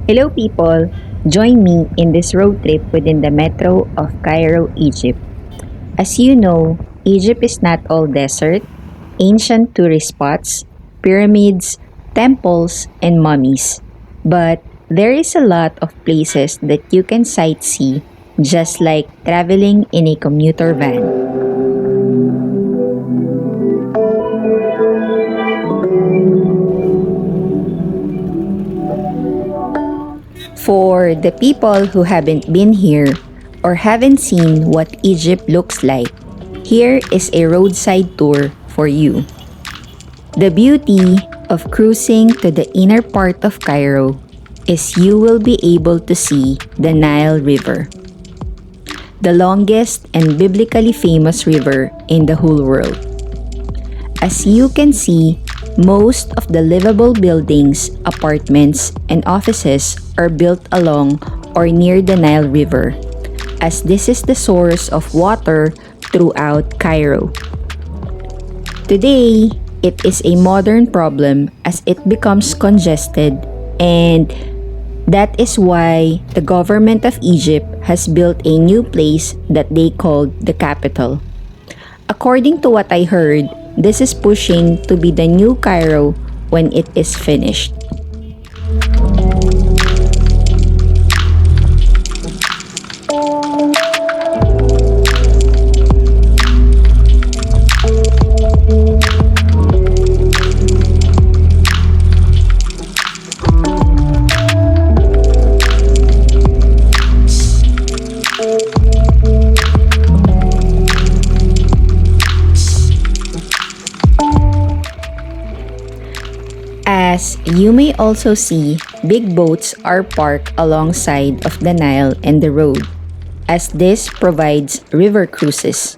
Hello people! Join me in this road trip within the metro of Cairo, Egypt. As you know, Egypt is not all desert, ancient tourist spots, pyramids, temples, and mummies. But there is a lot of places that you can sightsee just like traveling in a commuter van. For the people who haven't been here or haven't seen what Egypt looks like, here is a roadside tour for you. The beauty of cruising to the inner part of Cairo is you will be able to see the Nile River, the longest and biblically famous river in the whole world. As you can see, most of the livable buildings, apartments, and offices are built along or near the Nile River, as this is the source of water throughout Cairo. Today, it is a modern problem as it becomes congested, and that is why the government of Egypt has built a new place that they called the capital. According to what I heard, this is pushing to be the new Cairo when it is finished. As you may also see, big boats are parked alongside of the Nile and the road, as this provides river cruises.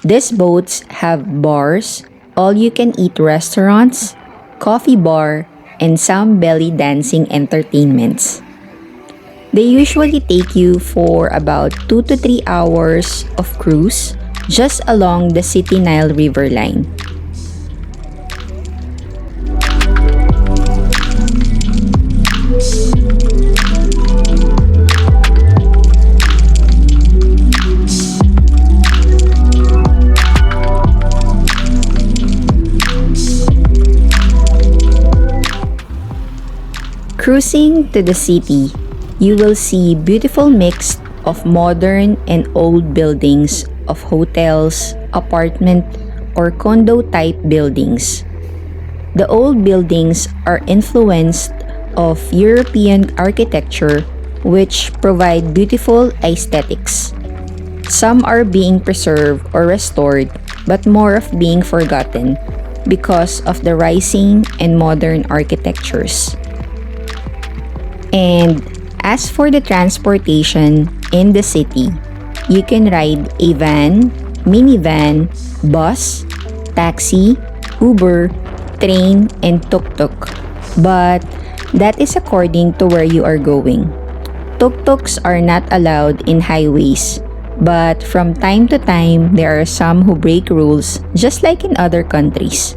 These boats have bars, all-you-can-eat restaurants, coffee bar, and some belly dancing entertainments. They usually take you for about 2 to 3 hours of cruise just along the City Nile River line. Cruising to the city, you will see beautiful mix of modern and old buildings of hotels, apartment, or condo type buildings. The old buildings are influenced of European architecture which provide beautiful aesthetics. Some are being preserved or restored but more of being forgotten because of the rising and modern architectures. And as for the transportation in the city, you can ride a van, minivan, bus, taxi, Uber, train, and tuk-tuk. But that is according to where you are going. Tuk-tuks are not allowed in highways, but from time to time, there are some who break rules just like in other countries.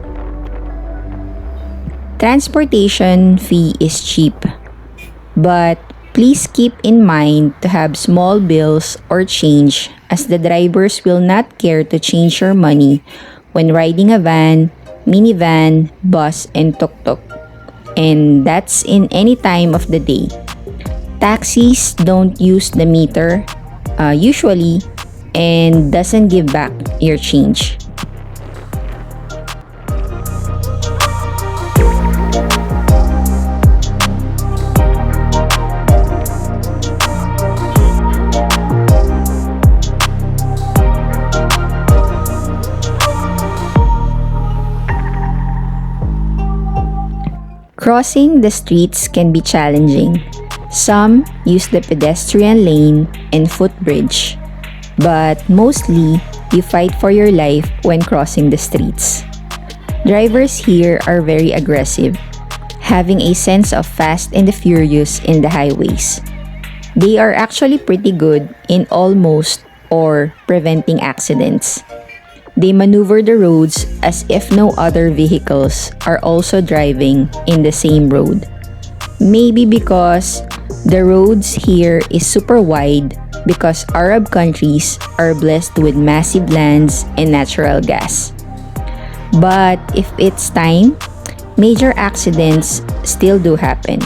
Transportation fee is cheap. But please keep in mind to have small bills or change as the drivers will not care to change your money when riding a van, minivan, bus, and tuk-tuk. And that's in any time of the day. Taxis don't use the meter usually and doesn't give back your change. Crossing the streets can be challenging. Some use the pedestrian lane and footbridge, but mostly you fight for your life when crossing the streets. Drivers here are very aggressive, having a sense of fast and the furious in the highways. They are actually pretty good in almost or preventing accidents. They maneuver the roads as if no other vehicles are also driving in the same road. Maybe because the roads here is super wide because Arab countries are blessed with massive lands and natural gas. But if it's time, major accidents still do happen.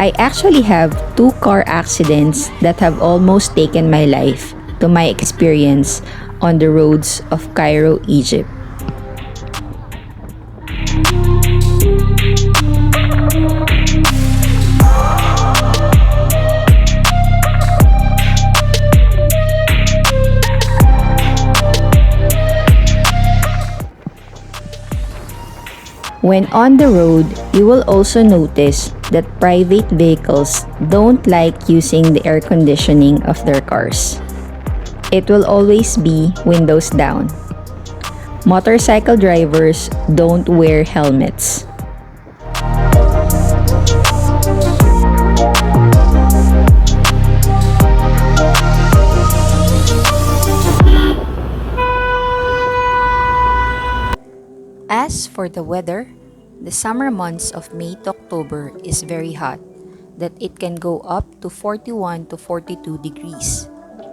I actually have two car accidents that have almost taken my life to my experience on the roads of Cairo, Egypt. When on the road, you will also notice that private vehicles don't like using the air conditioning of their cars. It will always be windows down. Motorcycle drivers don't wear helmets. As for the weather, the summer months of May to October is very hot, that it can go up to 41 to 42 degrees.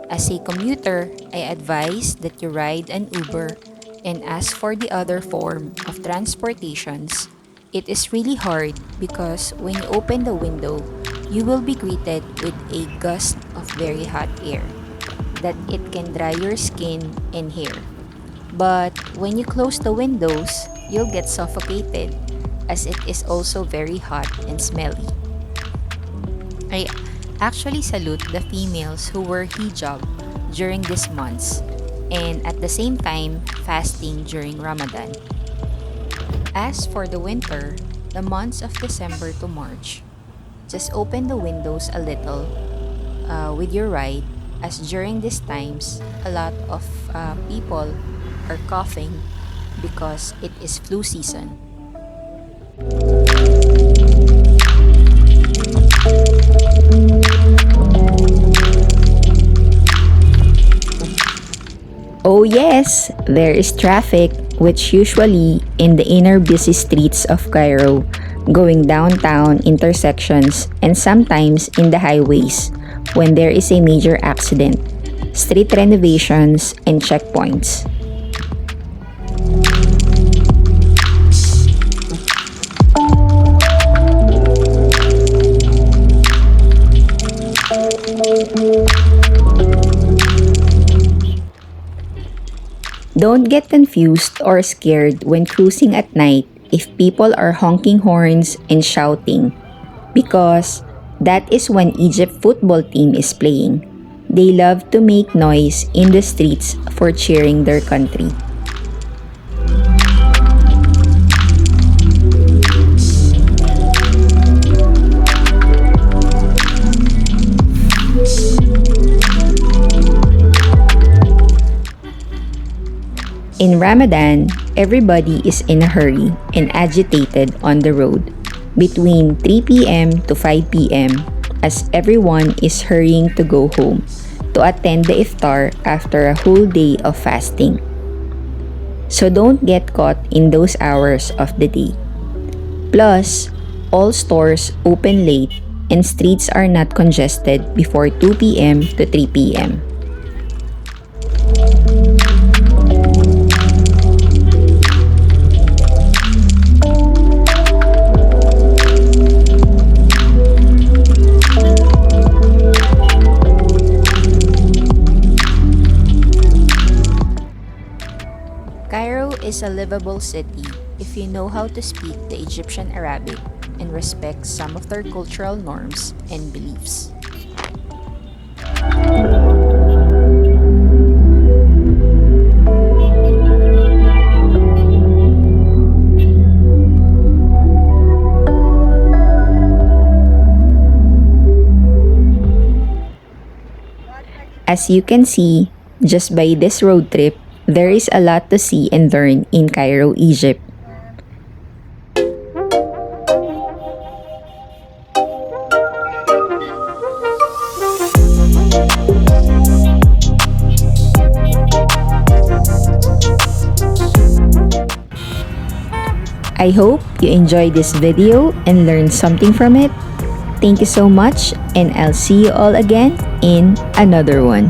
As a commuter, I advise that you ride an Uber, and as for the other form of transportations, it is really hard because when you open the window, you will be greeted with a gust of very hot air that it can dry your skin and hair. But when you close the windows, you'll get suffocated as it is also very hot and smelly. I actually salute the females who wear hijab during these months and at the same time fasting during Ramadan. As for the winter, the months of December to March, just open the windows a little with your ride as during these times a lot of people are coughing because it is flu season. Oh yes, there is traffic, which usually in the inner busy streets of Cairo, going downtown intersections and sometimes in the highways when there is a major accident, street renovations and checkpoints. Don't get confused or scared when cruising at night if people are honking horns and shouting, because that is when Egypt football team is playing. They love to make noise in the streets for cheering their country. In Ramadan, everybody is in a hurry and agitated on the road between 3 p.m. to 5 p.m. as everyone is hurrying to go home to attend the iftar after a whole day of fasting. So don't get caught in those hours of the day. Plus, all stores open late and streets are not congested before 2 p.m. to 3 p.m. Cairo is a livable city if you know how to speak the Egyptian Arabic and respect some of their cultural norms and beliefs. As you can see, just by this road trip, there is a lot to see and learn in Cairo, Egypt. I hope you enjoyed this video and learned something from it. Thank you so much, and I'll see you all again in another one.